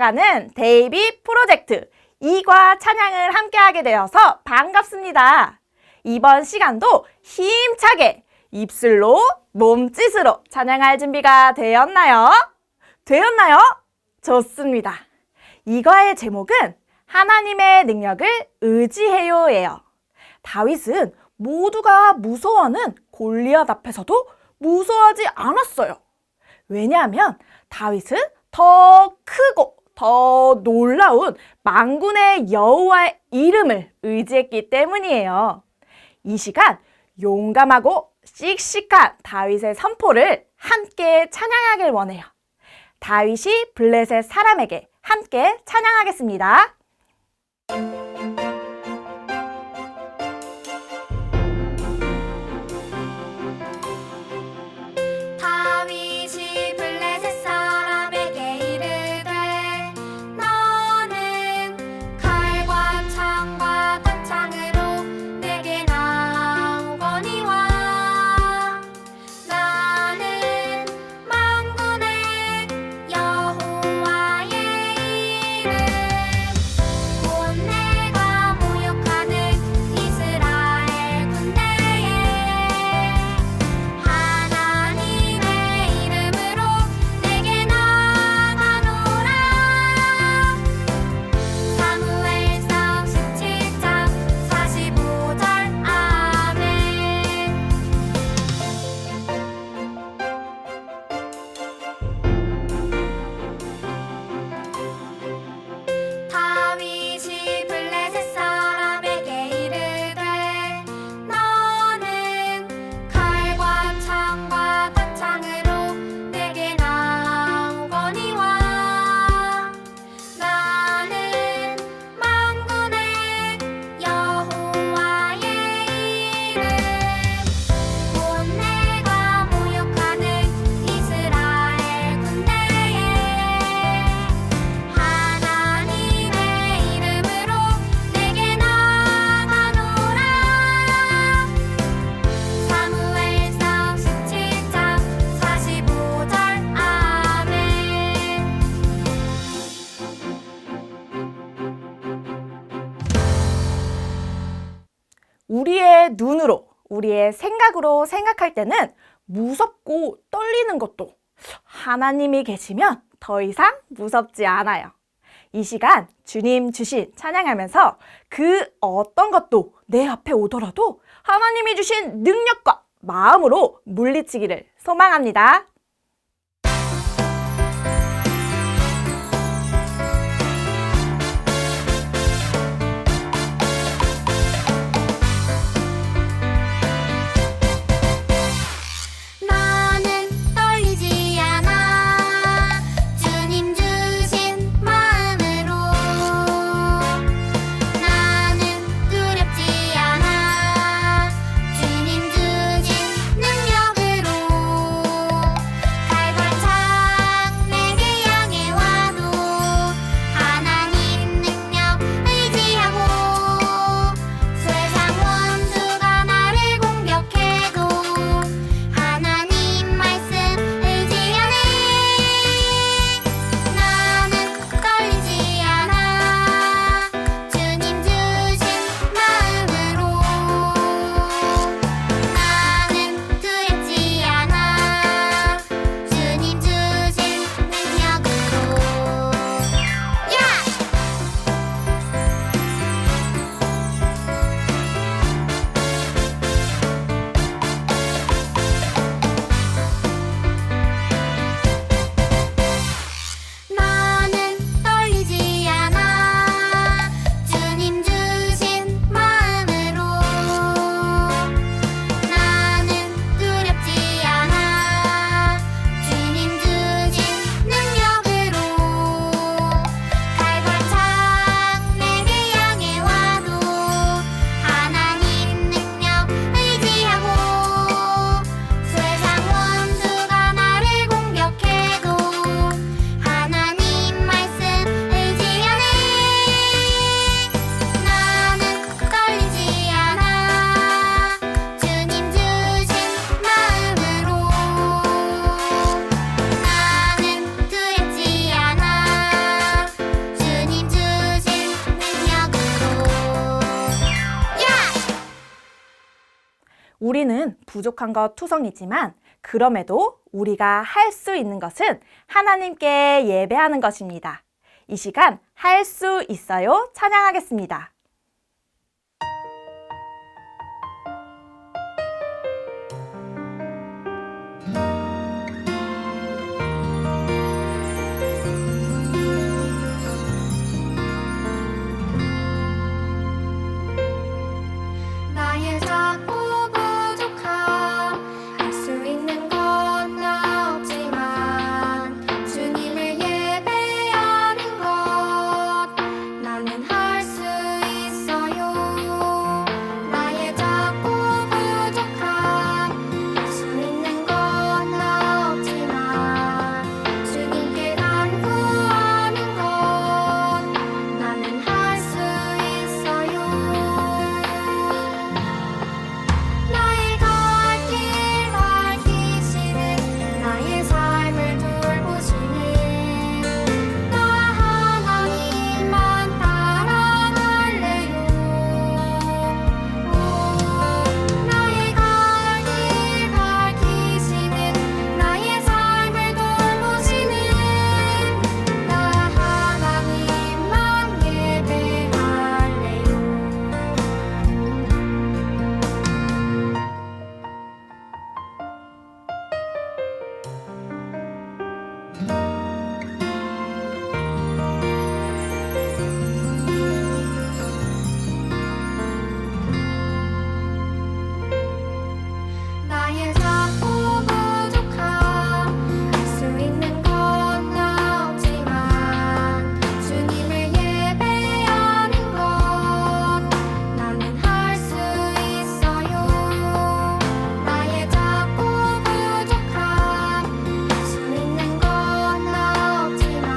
살아가는 데이비 프로젝트 2과 찬양을 함께하게 되어서 반갑습니다. 이번 시간도 힘차게 입술로 몸짓으로 찬양할 준비가 되었나요? 되었나요? 좋습니다. 이과의 제목은 하나님의 능력을 의지해요예요. 다윗은 모두가 무서워하는 골리앗 앞에서도 무서워하지 않았어요. 왜냐하면 다윗은 더 크고 더 놀라운 만군의 여호와의 이름을 의지했기 때문이에요. 이 시간 용감하고 씩씩한 다윗의 선포를 함께 찬양하길 원해요. 다윗이 블레셋 사람에게 함께 찬양하겠습니다. 우리의 눈으로, 우리의 생각으로 생각할 때는 무섭고 떨리는 것도 하나님이 계시면 더 이상 무섭지 않아요. 이 시간 주님 주신 찬양하면서 그 어떤 것도 내 앞에 오더라도 하나님이 주신 능력과 마음으로 물리치기를 소망합니다. 우리는 부족한 것 투성이지만 그럼에도 우리가 할 수 있는 것은 하나님께 예배하는 것입니다. 이 시간 할 수 있어요 찬양하겠습니다. 나의 작고 부족함 할 수 있는 건 나 없지만 주님을 예배하는 것 나는 할 수 있어요. 나의 작고 부족함 할 수 있는 건 나 없지만 주님께 간구하는 것 나는 할 수 있어요. 나의 갈 길 밝히시는 나의 삶을 돌보시는 나 하나님만 따라갈래요. 나의 갈 길 밝히시는 나의 삶을 돌보시는 나 하나님만 예배할래요. 나의 작고 부족함 할 수 있는 건 나 없지만 주님을 예배하는 것 나는 할 수 있어요. 나의 작고 부족함 할 수 있는 건 나 없지만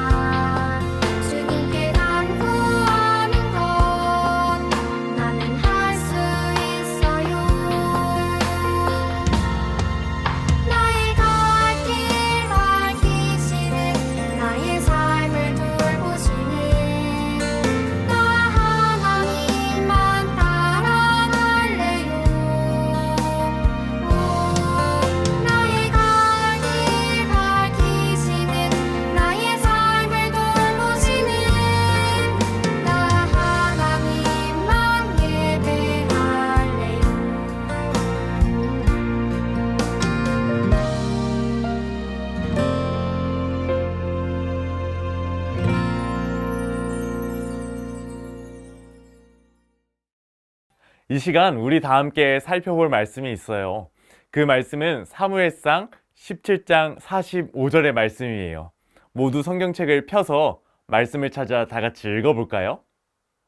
주님께 간구하는 것 나는 할 수 있어요. 나의 갈 길 밝히시는 나의 삶을 돌보시는 나 하나님만 따라갈래요. 나의 갈 길 밝히시는 나의 삶을 돌보시는 나 하나님만 예배할래요. 이 시간 우리 다 함께 살펴볼 말씀이 있어요. 그 말씀은 사무엘상 17장 45절의 말씀이에요. 모두 성경책을 펴서 말씀을 찾아 다 같이 읽어볼까요?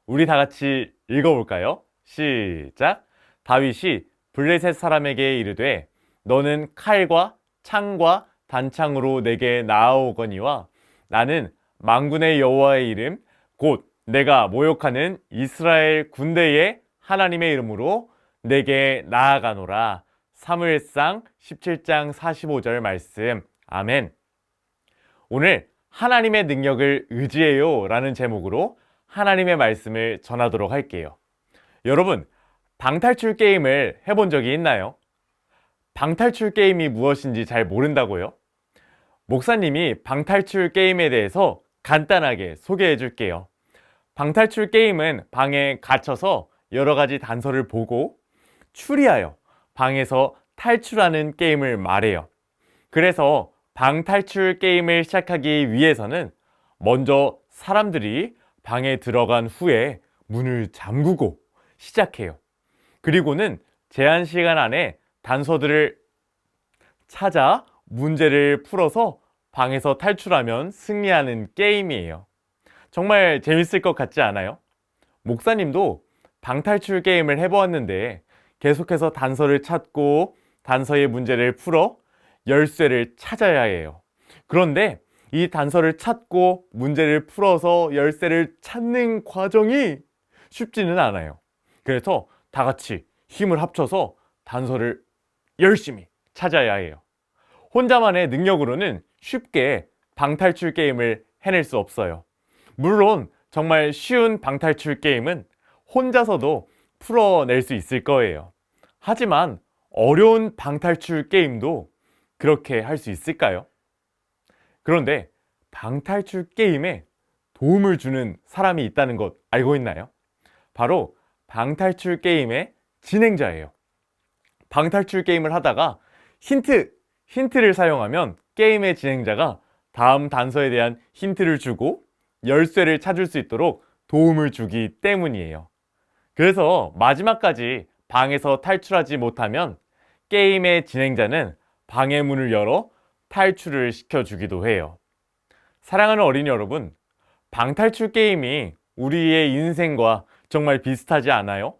우리 다 같이 읽어볼까요? 시작! 다윗이 블레셋 사람에게 이르되 너는 칼과 창과 단창으로 내게 나아오거니와 나는 만군의 여호와의 이름 곧 내가 모욕하는 이스라엘 군대의 하나님의 이름으로 내게 나아가노라. 사무엘상 17장 45절 말씀. 아멘. 오늘 하나님의 능력을 의지해요 라는 제목으로 하나님의 말씀을 전하도록 할게요. 여러분, 방탈출 게임을 해본 적이 있나요? 방탈출 게임이 무엇인지 잘 모른다고요? 목사님이 방탈출 게임에 대해서 간단하게 소개해 줄게요. 방탈출 게임은 방에 갇혀서 여러 가지 단서를 보고 추리하여 방에서 탈출하는 게임을 말해요. 그래서 방탈출 게임을 시작하기 위해서는 먼저 사람들이 방에 들어간 후에 문을 잠그고 시작해요. 그리고는 제한 시간 안에 단서들을 찾아 문제를 풀어서 방에서 탈출하면 승리하는 게임이에요. 정말 재밌을 것 같지 않아요? 목사님도 방탈출 게임을 해보았는데 계속해서 단서를 찾고 단서의 문제를 풀어 열쇠를 찾아야 해요. 그런데 이 단서를 찾고 문제를 풀어서 열쇠를 찾는 과정이 쉽지는 않아요. 그래서 다 같이 힘을 합쳐서 단서를 열심히 찾아야 해요. 혼자만의 능력으로는 쉽게 방탈출 게임을 해낼 수 없어요. 물론 정말 쉬운 방탈출 게임은 혼자서도 풀어낼 수 있을 거예요. 하지만 어려운 방탈출 게임도 그렇게 할 수 있을까요? 그런데 방탈출 게임에 도움을 주는 사람이 있다는 것 알고 있나요? 바로 방탈출 게임의 진행자예요. 방탈출 게임을 하다가 힌트를 사용하면 게임의 진행자가 다음 단서에 대한 힌트를 주고 열쇠를 찾을 수 있도록 도움을 주기 때문이에요. 그래서 마지막까지 방에서 탈출하지 못하면 게임의 진행자는 방의 문을 열어 탈출을 시켜주기도 해요. 사랑하는 어린이 여러분, 방탈출 게임이 우리의 인생과 정말 비슷하지 않아요?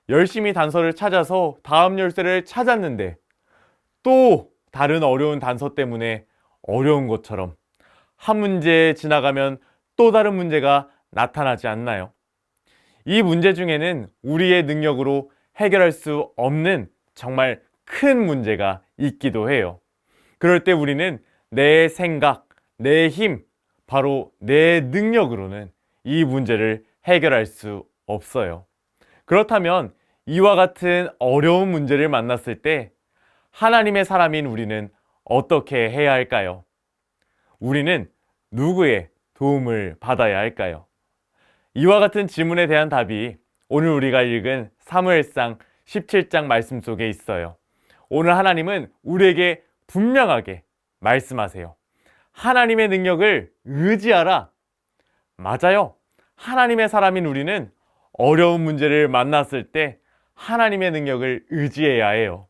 열심히 단서를 찾아서 다음 열쇠를 찾았는데 또 다른 어려운 단서 때문에 어려운 것처럼 한 문제 지나가면 또 다른 문제가 나타나지 않나요? 이 문제 중에는 우리의 능력으로 해결할 수 없는 정말 큰 문제가 있기도 해요. 그럴 때 우리는 내 생각, 내 힘, 바로 내 능력으로는 이 문제를 해결할 수 없어요. 그렇다면 이와 같은 어려운 문제를 만났을 때 하나님의 사람인 우리는 어떻게 해야 할까요? 우리는 누구의 도움을 받아야 할까요? 이와 같은 질문에 대한 답이 오늘 우리가 읽은 사무엘상 17장 말씀 속에 있어요. 오늘 하나님은 우리에게 분명하게 말씀하세요. 하나님의 능력을 의지하라. 맞아요. 하나님의 사람인 우리는 어려운 문제를 만났을 때 하나님의 능력을 의지해야 해요.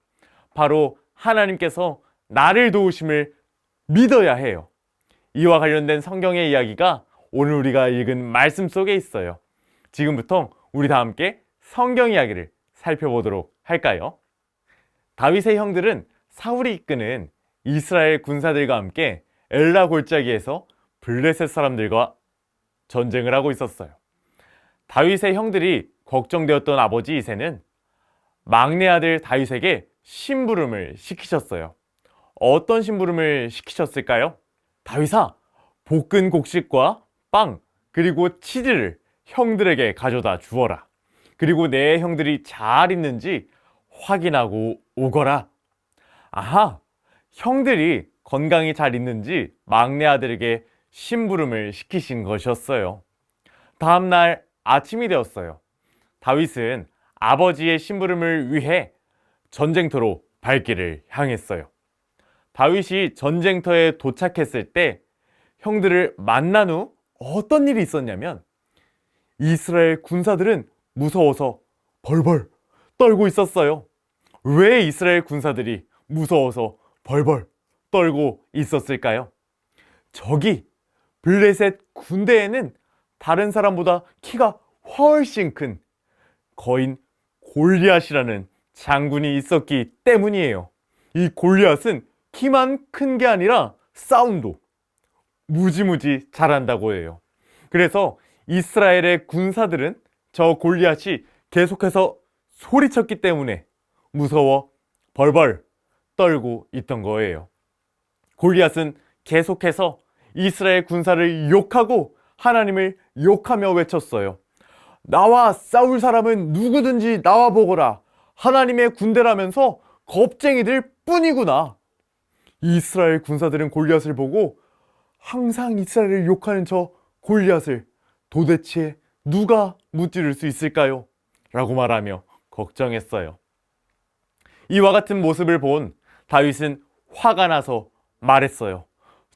바로 하나님께서 나를 도우심을 믿어야 해요. 이와 관련된 성경의 이야기가 오늘 우리가 읽은 말씀 속에 있어요. 지금부터 우리 다 함께 성경 이야기를 살펴보도록 할까요? 다윗의 형들은 사울이 이끄는 이스라엘 군사들과 함께 엘라 골짜기에서 블레셋 사람들과 전쟁을 하고 있었어요. 다윗의 형들이 걱정되었던 아버지 이새는 막내 아들 다윗에게 심부름을 시키셨어요. 어떤 심부름을 시키셨을까요? 다윗아, 볶은 곡식과 빵 그리고 치즈를 형들에게 가져다 주어라. 그리고 내 형들이 잘 있는지 확인하고 오거라. 아하, 형들이 건강히 잘 있는지 막내 아들에게 심부름을 시키신 것이었어요. 다음날 아침이 되었어요. 다윗은 아버지의 심부름을 위해 전쟁터로 발길을 향했어요. 다윗이 전쟁터에 도착했을 때 형들을 만난 후 어떤 일이 있었냐면 이스라엘 군사들은 무서워서 벌벌 떨고 있었어요. 왜 이스라엘 군사들이 무서워서 벌벌 떨고 있었을까요? 저기 블레셋 군대에는 다른 사람보다 키가 훨씬 큰 거인 골리앗이라는 장군이 있었기 때문이에요. 이 골리앗은 키만 큰 게 아니라 싸움도 무지무지 잘한다고 해요. 그래서 이스라엘의 군사들은 저 골리앗이 계속해서 소리쳤기 때문에 무서워 벌벌 떨고 있던 거예요. 골리앗은 계속해서 이스라엘 군사를 욕하고 하나님을 욕하며 외쳤어요. 나와 싸울 사람은 누구든지 나와 보거라. 하나님의 군대라면서 겁쟁이들 뿐이구나. 이스라엘 군사들은 골리앗을 보고 항상 이스라엘을 욕하는 저 골리앗을 도대체 누가 무찌를 수 있을까요? 라고 말하며 걱정했어요. 이와 같은 모습을 본 다윗은 화가 나서 말했어요.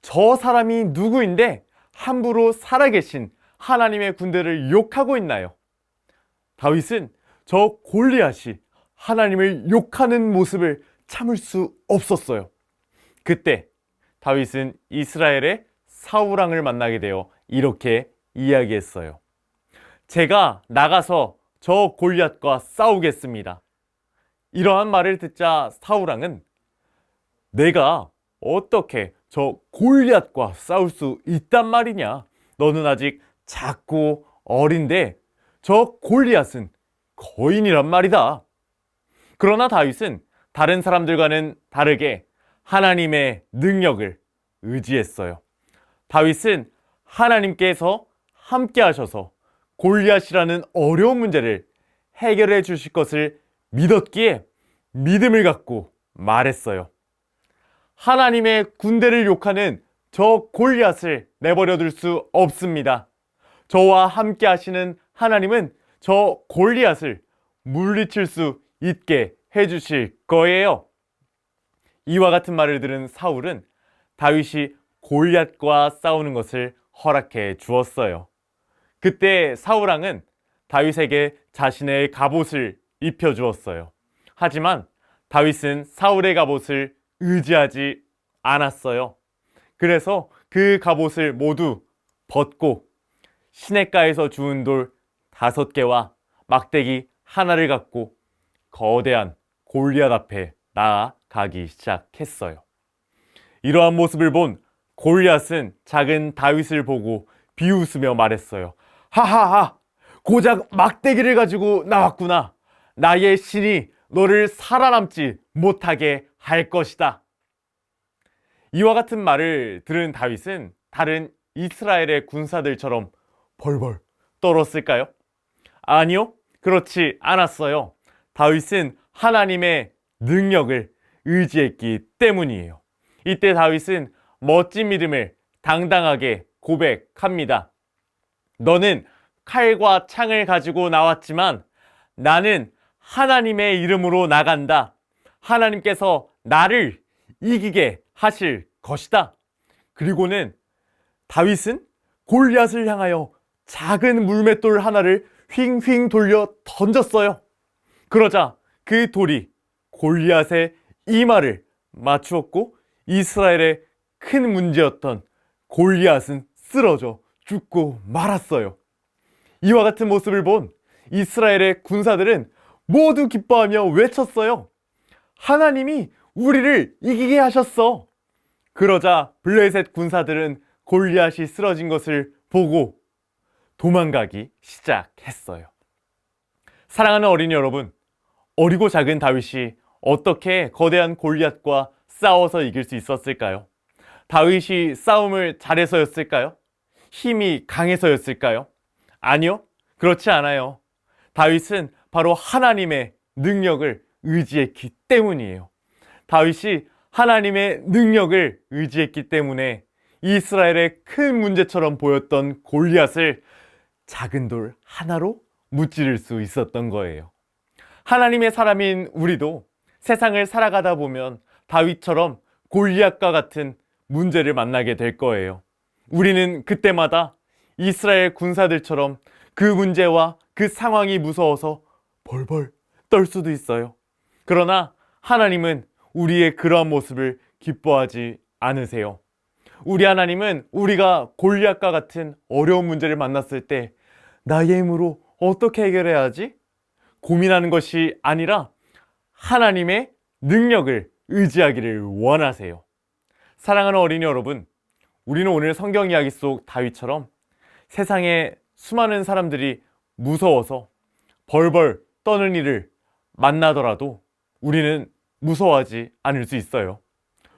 저 사람이 누구인데 함부로 살아계신 하나님의 군대를 욕하고 있나요? 다윗은 저 골리앗이 하나님을 욕하는 모습을 참을 수 없었어요. 그때 다윗은 이스라엘의 사울왕을 만나게 되어 이렇게 이야기했어요. 제가 나가서 저 골리앗과 싸우겠습니다. 이러한 말을 듣자 사울왕은 내가 어떻게 저 골리앗과 싸울 수 있단 말이냐? 너는 아직 작고 어린데 저 골리앗은 거인이란 말이다. 그러나 다윗은 다른 사람들과는 다르게 하나님의 능력을 의지했어요. 다윗은 하나님께서 함께 하셔서 골리앗이라는 어려운 문제를 해결해 주실 것을 믿었기에 믿음을 갖고 말했어요. 하나님의 군대를 욕하는 저 골리앗을 내버려둘 수 없습니다. 저와 함께 하시는 하나님은 저 골리앗을 물리칠 수 있게 해주실 거예요. 이와 같은 말을 들은 사울은 다윗이 골리앗과 싸우는 것을 허락해 주었어요. 그때 사울왕은 다윗에게 자신의 갑옷을 입혀 주었어요. 하지만 다윗은 사울의 갑옷을 의지하지 않았어요. 그래서 그 갑옷을 모두 벗고 시냇가에서 주운 돌 5개와 막대기 하나를 갖고 거대한 골리앗 앞에 나아가기 시작했어요. 이러한 모습을 본 골리앗은 작은 다윗을 보고 비웃으며 말했어요. 하하하! 고작 막대기를 가지고 나왔구나. 나의 신이 너를 살아남지 못하게 할 것이다. 이와 같은 말을 들은 다윗은 다른 이스라엘의 군사들처럼 벌벌 떨었을까요? 아니요, 그렇지 않았어요. 다윗은 하나님의 능력을 의지했기 때문이에요. 이때 다윗은 멋진 믿음을 당당하게 고백합니다. 너는 칼과 창을 가지고 나왔지만 나는 하나님의 이름으로 나간다. 하나님께서 나를 이기게 하실 것이다. 그리고는 다윗은 골리앗을 향하여 작은 물맷돌 하나를 휑휑 돌려 던졌어요. 그러자 그 돌이 골리앗의 이마를 맞추었고 이스라엘의 큰 문제였던 골리앗은 쓰러져 죽고 말았어요. 이와 같은 모습을 본 이스라엘의 군사들은 모두 기뻐하며 외쳤어요. 하나님이 우리를 이기게 하셨어. 그러자 블레셋 군사들은 골리앗이 쓰러진 것을 보고 도망가기 시작했어요. 사랑하는 어린이 여러분, 어리고 작은 다윗이 어떻게 거대한 골리앗과 싸워서 이길 수 있었을까요? 다윗이 싸움을 잘해서였을까요? 힘이 강해서였을까요? 아니요, 그렇지 않아요. 다윗은 바로 하나님의 능력을 의지했기 때문이에요. 다윗이 하나님의 능력을 의지했기 때문에 이스라엘의 큰 문제처럼 보였던 골리앗을 작은 돌 하나로 무찌를 수 있었던 거예요. 하나님의 사람인 우리도 세상을 살아가다 보면 다윗처럼 골리앗과 같은 문제를 만나게 될 거예요. 우리는 그때마다 이스라엘 군사들처럼 그 문제와 그 상황이 무서워서 벌벌 떨 수도 있어요. 그러나 하나님은 우리의 그러한 모습을 기뻐하지 않으세요. 우리 하나님은 우리가 골리앗과 같은 어려운 문제를 만났을 때 나의 힘으로 어떻게 해결해야 하지? 고민하는 것이 아니라 하나님의 능력을 의지하기를 원하세요. 사랑하는 어린이 여러분, 우리는 오늘 성경 이야기 속 다윗처럼 세상에 수많은 사람들이 무서워서 벌벌 떠는 일을 만나더라도 우리는 무서워하지 않을 수 있어요.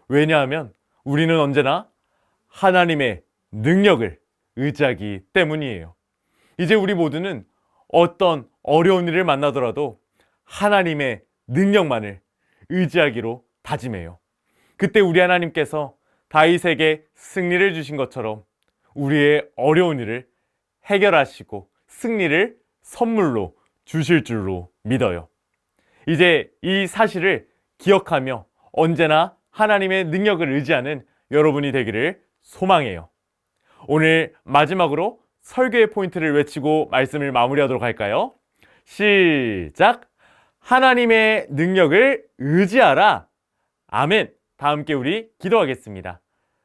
왜냐하면 우리는 언제나 하나님의 능력을 의지하기 때문이에요. 이제 우리 모두는 어떤 어려운 일을 만나더라도 하나님의 능력만을 의지하기로 다짐해요. 그때 우리 하나님께서 다윗에게 승리를 주신 것처럼 우리의 어려운 일을 해결하시고 승리를 선물로 주실 줄로 믿어요. 이제 이 사실을 기억하며 언제나 하나님의 능력을 의지하는 여러분이 되기를 소망해요. 오늘 마지막으로 설교의 포인트를 외치고 말씀을 마무리하도록 할까요? 시작! 하나님의 능력을 의지하라. 아멘. 다 함께 우리 기도하겠습니다.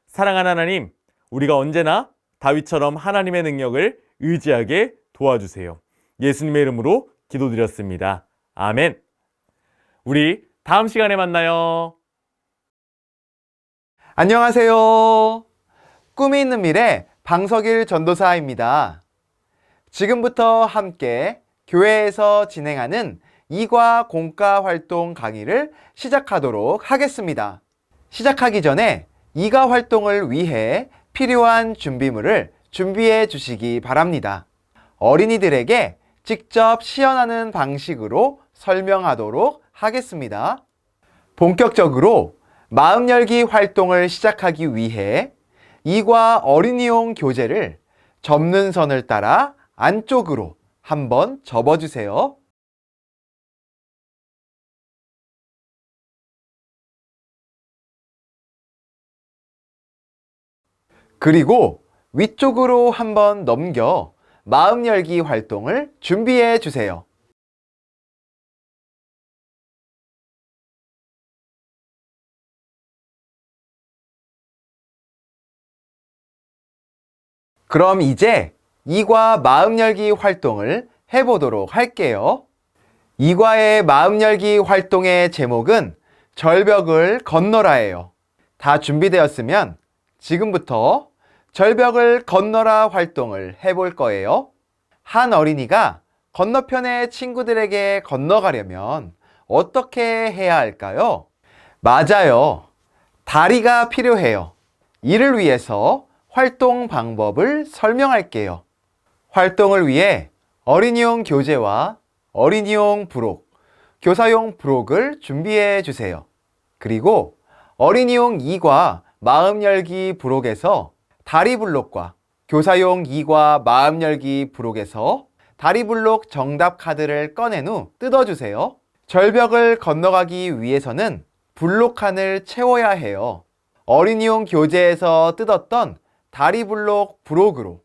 사랑하는 하나님, 우리가 언제나 다윗처럼 하나님의 능력을 의지하게 도와주세요. 예수님의 이름으로 기도드렸습니다. 아멘. 우리 다음 시간에 만나요. 안녕하세요. 꿈이 있는 미래 방석일 전도사입니다. 지금부터 함께 교회에서 진행하는 이과 공과 활동 강의를 시작하도록 하겠습니다. 시작하기 전에 이과 활동을 위해 필요한 준비물을 준비해 주시기 바랍니다. 어린이들에게 직접 시연하는 방식으로 설명하도록 하겠습니다. 본격적으로 마음 열기 활동을 시작하기 위해 이과 어린이용 교재를 접는 선을 따라 안쪽으로 한번 접어주세요. 그리고 위쪽으로 한번 넘겨 마음 열기 활동을 준비해 주세요. 그럼 이제 이과 마음 열기 활동을 해보도록 할게요. 이과의 마음 열기 활동의 제목은 절벽을 건너라예요. 다 준비되었으면 지금부터 절벽을 건너라 활동을 해볼 거예요. 한 어린이가 건너편의 친구들에게 건너가려면 어떻게 해야 할까요? 맞아요. 다리가 필요해요. 이를 위해서 활동 방법을 설명할게요. 활동을 위해 어린이용 교재와 어린이용 부록, 교사용 부록을 준비해 주세요. 그리고 어린이용 2과 마음 열기 부록에서 다리 블록과 교사용 2과 마음 열기 부록에서 다리 블록 정답 카드를 꺼낸 후 뜯어주세요. 절벽을 건너가기 위해서는 블록 칸을 채워야 해요. 어린이용 교재에서 뜯었던 다리 블록 부록으로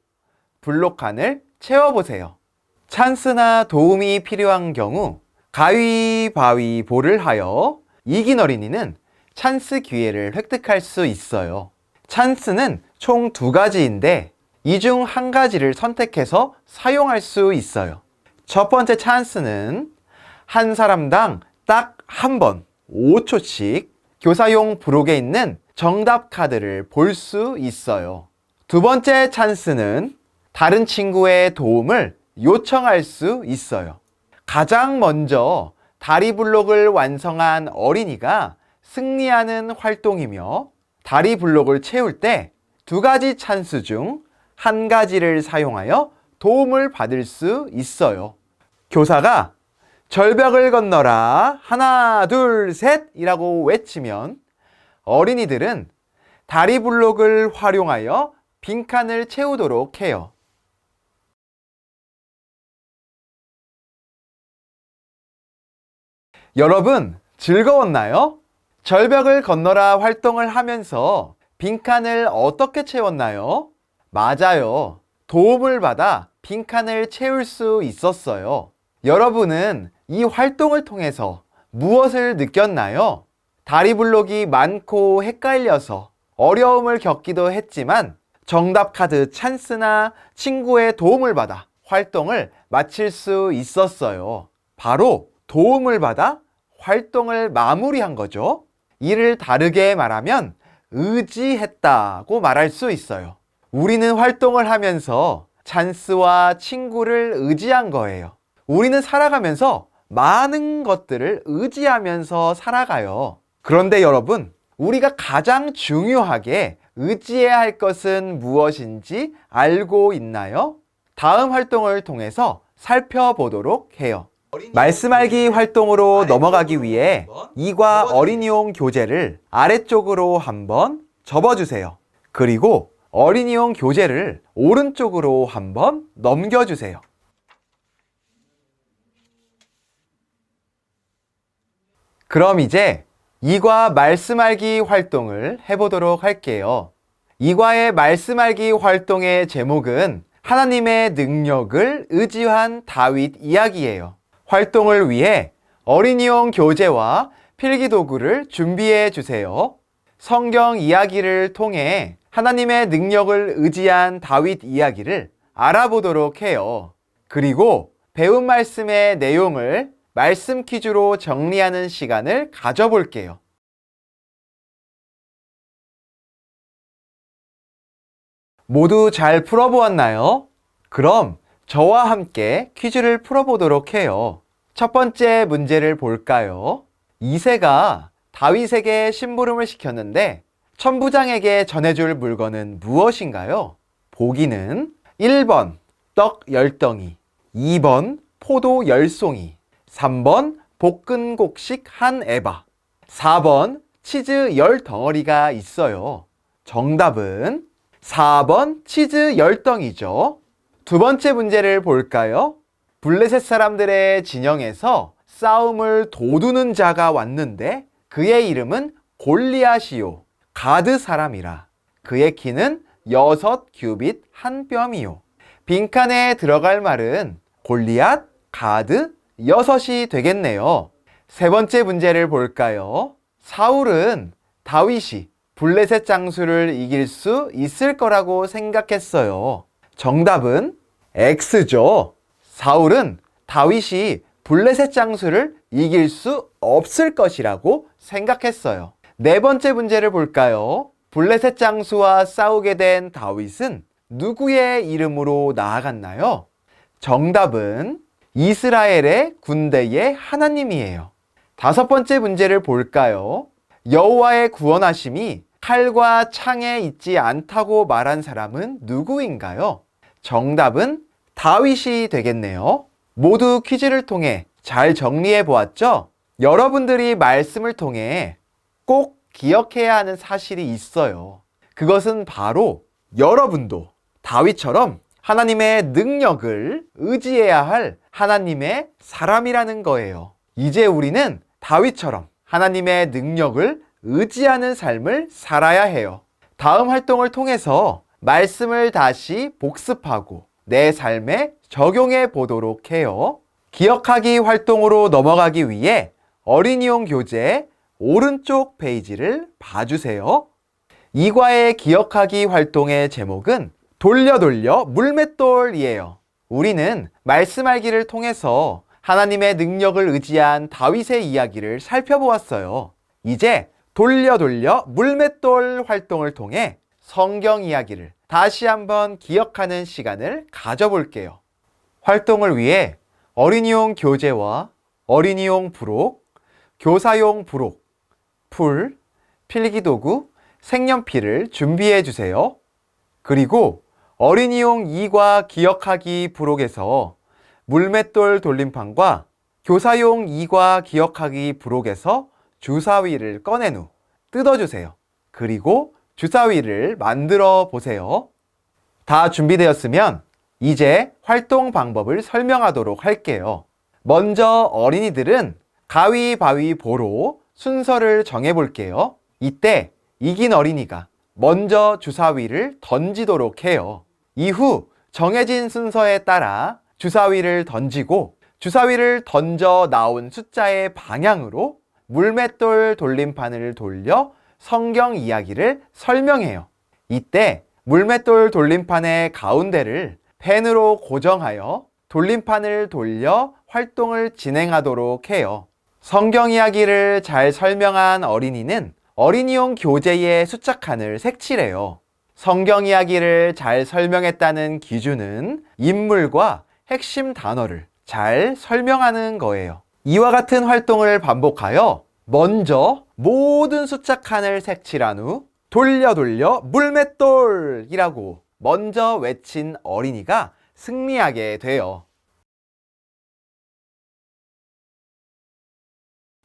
블록 칸을 채워보세요. 찬스나 도움이 필요한 경우 가위바위보를 하여 이긴 어린이는 찬스 기회를 획득할 수 있어요. 찬스는 총 2가지인데 이 중 한 가지를 선택해서 사용할 수 있어요. 첫 번째 찬스는 한 사람당 딱 한 번 5초씩 교사용 부록에 있는 정답 카드를 볼 수 있어요. 두 번째 찬스는 다른 친구의 도움을 요청할 수 있어요. 가장 먼저 다리 블록을 완성한 어린이가 승리하는 활동이며 다리 블록을 채울 때 2가지 찬스 중 한 가지를 사용하여 도움을 받을 수 있어요. 교사가 절벽을 건너라 하나 둘 셋 이라고 외치면 어린이들은 다리 블록을 활용하여 빈칸을 채우도록 해요. 여러분 즐거웠나요? 절벽을 건너라 활동을 하면서 빈칸을 어떻게 채웠나요? 맞아요. 도움을 받아 빈칸을 채울 수 있었어요. 여러분은 이 활동을 통해서 무엇을 느꼈나요? 다리 블록이 많고 헷갈려서 어려움을 겪기도 했지만 정답 카드 찬스나 친구의 도움을 받아 활동을 마칠 수 있었어요. 바로 도움을 받아 활동을 마무리한 거죠. 이를 다르게 말하면 의지했다고 말할 수 있어요. 우리는 활동을 하면서 찬스와 친구를 의지한 거예요. 우리는 살아가면서 많은 것들을 의지하면서 살아가요. 그런데 여러분, 우리가 가장 중요하게 의지해야 할 것은 무엇인지 알고 있나요? 다음 활동을 통해서 살펴보도록 해요. 말씀 알기 활동으로 넘어가기 위해 이과 어린이용 교재를 아래쪽으로 한번 접어주세요. 그리고 어린이용 교재를 오른쪽으로 한번 넘겨주세요. 그럼 이제 이과 말씀 알기 활동을 해보도록 할게요. 이과의 말씀 알기 활동의 제목은 하나님의 능력을 의지한 다윗 이야기예요. 활동을 위해 어린이용 교재와 필기도구를 준비해 주세요. 성경 이야기를 통해 하나님의 능력을 의지한 다윗 이야기를 알아보도록 해요. 그리고 배운 말씀의 내용을 말씀 퀴즈로 정리하는 시간을 가져볼게요. 모두 잘 풀어보았나요? 그럼 저와 함께 퀴즈를 풀어보도록 해요. 첫 번째 문제를 볼까요? 이새가 다윗에게 심부름을 시켰는데 천부장에게 전해줄 물건은 무엇인가요? 보기는 1번 떡 10덩이, 2번 포도 10송이, 3번 볶은 곡식 한 에바, 4번 치즈 10덩어리가 있어요. 정답은 4번 치즈 10덩이죠. 두 번째 문제를 볼까요? 블레셋 사람들의 진영에서 싸움을 도두는 자가 왔는데 그의 이름은 골리앗이요. 가드 사람이라. 그의 키는 6규빗 한 뼘이요. 빈칸에 들어갈 말은 골리앗, 가드, 6이 되겠네요. 세 번째 문제를 볼까요? 사울은 다윗이 블레셋 장수를 이길 수 있을 거라고 생각했어요. 정답은 X죠. 사울은 다윗이 블레셋 장수를 이길 수 없을 것이라고 생각했어요. 네 번째 문제를 볼까요? 블레셋 장수와 싸우게 된 다윗은 누구의 이름으로 나아갔나요? 정답은 이스라엘의 군대의 하나님이에요. 다섯 번째 문제를 볼까요? 여호와의 구원하심이 칼과 창에 있지 않다고 말한 사람은 누구인가요? 정답은 다윗이 되겠네요. 모두 퀴즈를 통해 잘 정리해 보았죠? 여러분들이 말씀을 통해 꼭 기억해야 하는 사실이 있어요. 그것은 바로 여러분도 다윗처럼 하나님의 능력을 의지해야 할 하나님의 사람이라는 거예요. 이제 우리는 다윗처럼 하나님의 능력을 의지하는 삶을 살아야 해요. 다음 활동을 통해서 말씀을 다시 복습하고 내 삶에 적용해 보도록 해요. 기억하기 활동으로 넘어가기 위해 어린이용 교재 오른쪽 페이지를 봐주세요. 이과의 기억하기 활동의 제목은 돌려 물맷돌이에요. 우리는 말씀 알기를 통해서 하나님의 능력을 의지한 다윗의 이야기를 살펴보았어요. 이제 돌려 물맷돌 활동을 통해 성경 이야기를 다시 한번 기억하는 시간을 가져볼게요. 활동을 위해 어린이용 교재와 어린이용 부록, 교사용 부록, 풀, 필기도구, 색연필을 준비해 주세요. 그리고 어린이용 2과 기억하기 부록에서 물맷돌 돌림판과 교사용 2과 기억하기 부록에서 주사위를 꺼낸 후 뜯어주세요. 그리고 주사위를 만들어 보세요. 다 준비되었으면 이제 활동 방법을 설명하도록 할게요. 먼저 어린이들은 가위바위보로 순서를 정해 볼게요. 이때 이긴 어린이가 먼저 주사위를 던지도록 해요. 이후 정해진 순서에 따라 주사위를 던지고 주사위를 던져 나온 숫자의 방향으로 물맷돌 돌림판을 돌려 성경 이야기를 설명해요. 이때 물맷돌 돌림판의 가운데를 펜으로 고정하여 돌림판을 돌려 활동을 진행하도록 해요. 성경 이야기를 잘 설명한 어린이는 어린이용 교재에 숫자 칸을 색칠해요. 성경 이야기를 잘 설명했다는 기준은 인물과 핵심 단어를 잘 설명하는 거예요. 이와 같은 활동을 반복하여 먼저 모든 숫자 칸을 색칠한 후 돌려 물맷돌이라고 먼저 외친 어린이가 승리하게 돼요.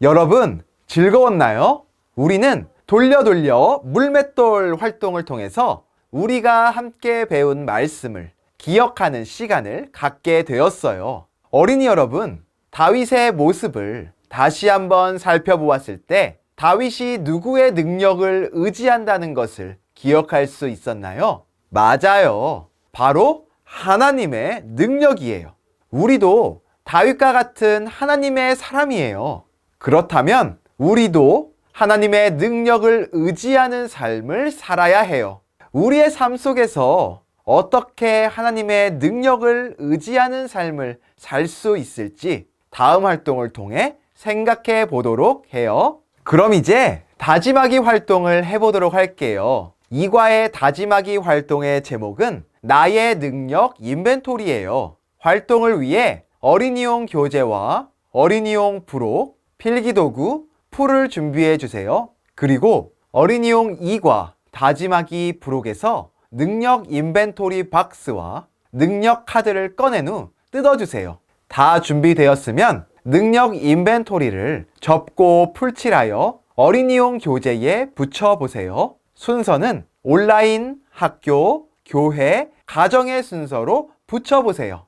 여러분, 즐거웠나요? 우리는 돌려 물맷돌 활동을 통해서 우리가 함께 배운 말씀을 기억하는 시간을 갖게 되었어요. 어린이 여러분, 다윗의 모습을 다시 한번 살펴보았을 때 다윗이 누구의 능력을 의지한다는 것을 기억할 수 있었나요? 맞아요. 바로 하나님의 능력이에요. 우리도 다윗과 같은 하나님의 사람이에요. 그렇다면 우리도 하나님의 능력을 의지하는 삶을 살아야 해요. 우리의 삶 속에서 어떻게 하나님의 능력을 의지하는 삶을 살 수 있을지 다음 활동을 통해 생각해 보도록 해요. 그럼 이제 다짐하기 활동을 해보도록 할게요. 이과의 다짐하기 활동의 제목은 나의 능력 인벤토리예요. 활동을 위해 어린이용 교재와 어린이용 부록, 필기도구, 풀을 준비해 주세요. 그리고 어린이용 2과 다짐하기 부록에서 능력 인벤토리 박스와 능력 카드를 꺼낸 후 뜯어주세요. 다 준비되었으면 능력 인벤토리를 접고 풀칠하여 어린이용 교재에 붙여보세요. 순서는 온라인, 학교, 교회, 가정의 순서로 붙여보세요.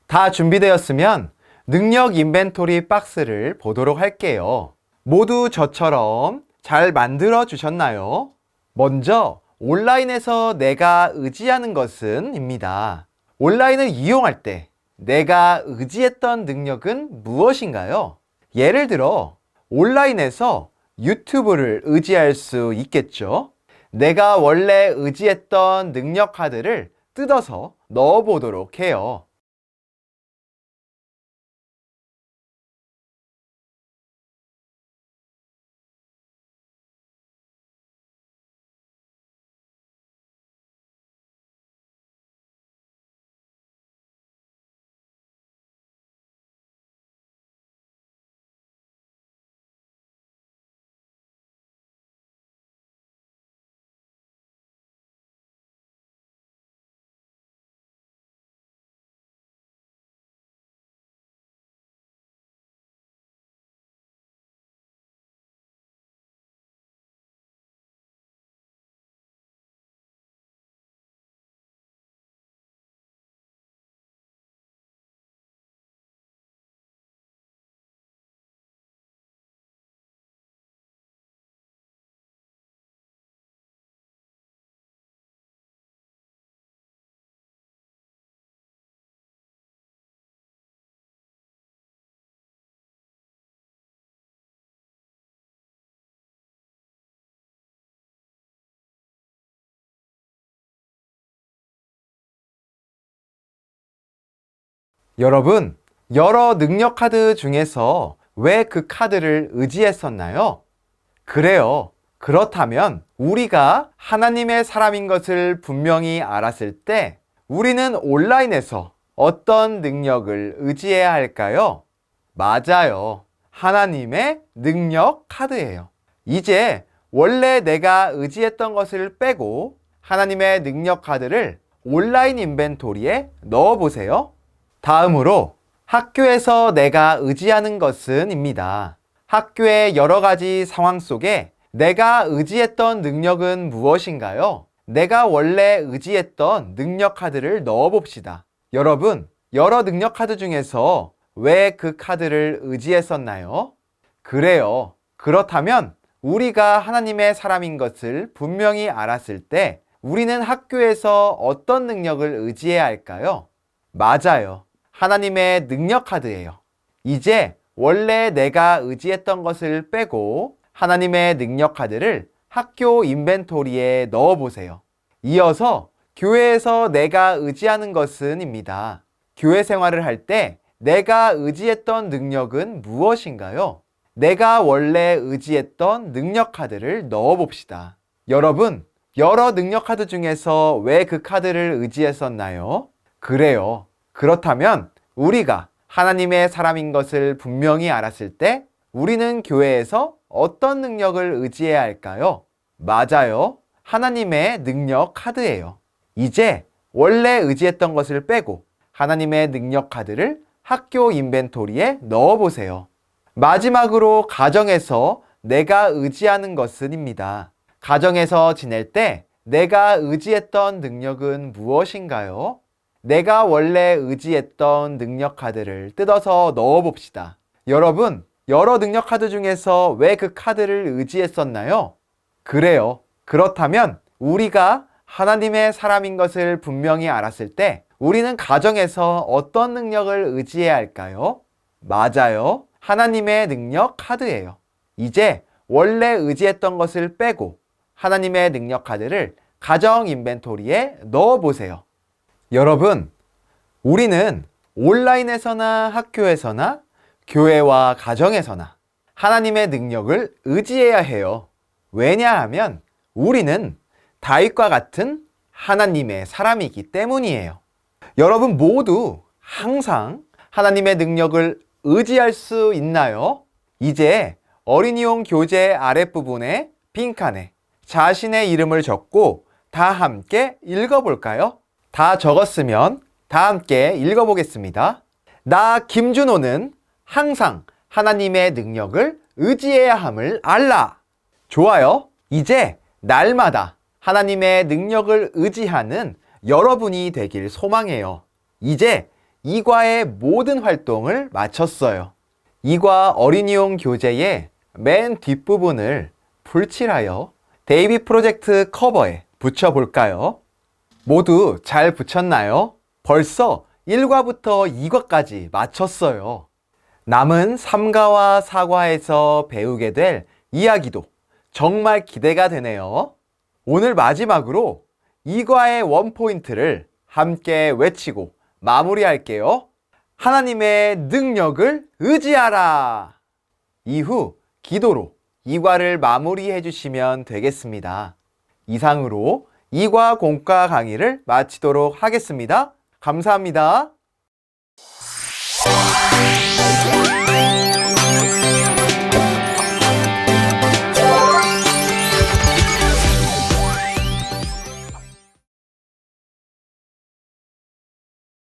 다 준비되었으면 능력 인벤토리 박스를 보도록 할게요. 모두 저처럼 잘 만들어 주셨나요? 먼저 온라인에서 내가 의지하는 것은 입니다. 온라인을 이용할 때 내가 의지했던 능력은 무엇인가요? 예를 들어 온라인에서 유튜브를 의지할 수 있겠죠? 내가 원래 의지했던 능력 카드를 뜯어서 넣어 보도록 해요. 여러분, 여러 능력 카드 중에서 왜 그 카드를 의지했었나요? 그래요. 그렇다면 우리가 하나님의 사람인 것을 분명히 알았을 때 우리는 온라인에서 어떤 능력을 의지해야 할까요? 맞아요. 하나님의 능력 카드예요. 이제 원래 내가 의지했던 것을 빼고 하나님의 능력 카드를 온라인 인벤토리에 넣어 보세요. 다음으로 학교에서 내가 의지하는 것은 입니다. 학교의 여러 가지 상황 속에 내가 의지했던 능력은 무엇인가요? 내가 원래 의지했던 능력 카드를 넣어 봅시다. 여러분, 여러 능력 카드 중에서 왜 그 카드를 의지했었나요? 그래요. 그렇다면 우리가 하나님의 사람인 것을 분명히 알았을 때 우리는 학교에서 어떤 능력을 의지해야 할까요? 맞아요. 하나님의 능력 카드예요. 이제 원래 내가 의지했던 것을 빼고 하나님의 능력 카드를 학교 인벤토리에 넣어보세요. 이어서 교회에서 내가 의지하는 것은입니다. 교회 생활을 할 때 내가 의지했던 능력은 무엇인가요? 내가 원래 의지했던 능력 카드를 넣어봅시다. 여러분, 여러 능력 카드 중에서 왜 그 카드를 의지했었나요? 그래요. 그렇다면 우리가 하나님의 사람인 것을 분명히 알았을 때 우리는 교회에서 어떤 능력을 의지해야 할까요? 맞아요. 하나님의 능력 카드예요. 이제 원래 의지했던 것을 빼고 하나님의 능력 카드를 학교 인벤토리에 넣어보세요. 마지막으로 가정에서 내가 의지하는 것은입니다. 가정에서 지낼 때 내가 의지했던 능력은 무엇인가요? 내가 원래 의지했던 능력 카드를 뜯어서 넣어봅시다. 여러분, 여러 능력 카드 중에서 왜 그 카드를 의지했었나요? 그래요. 그렇다면 우리가 하나님의 사람인 것을 분명히 알았을 때 우리는 가정에서 어떤 능력을 의지해야 할까요? 맞아요. 하나님의 능력 카드예요. 이제 원래 의지했던 것을 빼고 하나님의 능력 카드를 가정 인벤토리에 넣어보세요. 여러분, 우리는 온라인에서나 학교에서나 교회와 가정에서나 하나님의 능력을 의지해야 해요. 왜냐하면 우리는 다윗과 같은 하나님의 사람이기 때문이에요. 여러분 모두 항상 하나님의 능력을 의지할 수 있나요? 이제 어린이용 교재 아랫부분에 빈칸에 자신의 이름을 적고 다 함께 읽어볼까요? 다 적었으면 다 함께 읽어보겠습니다. 나 김준호는 항상 하나님의 능력을 의지해야 함을 알라. 좋아요. 이제 날마다 하나님의 능력을 의지하는 여러분이 되길 소망해요. 이제 이과의 모든 활동을 마쳤어요. 이과 어린이용 교재의 맨 뒷부분을 풀칠하여 데이비 프로젝트 커버에 붙여볼까요? 모두 잘 붙였나요? 벌써 1과부터 2과까지 마쳤어요. 남은 3과와 4과에서 배우게 될 이야기도 정말 기대가 되네요. 오늘 마지막으로 2과의 원포인트를 함께 외치고 마무리할게요. 하나님의 능력을 의지하라. 이후 기도로 2과를 마무리해 주시면 되겠습니다. 이상으로 2과 공과 강의를 마치도록 하겠습니다. 감사합니다.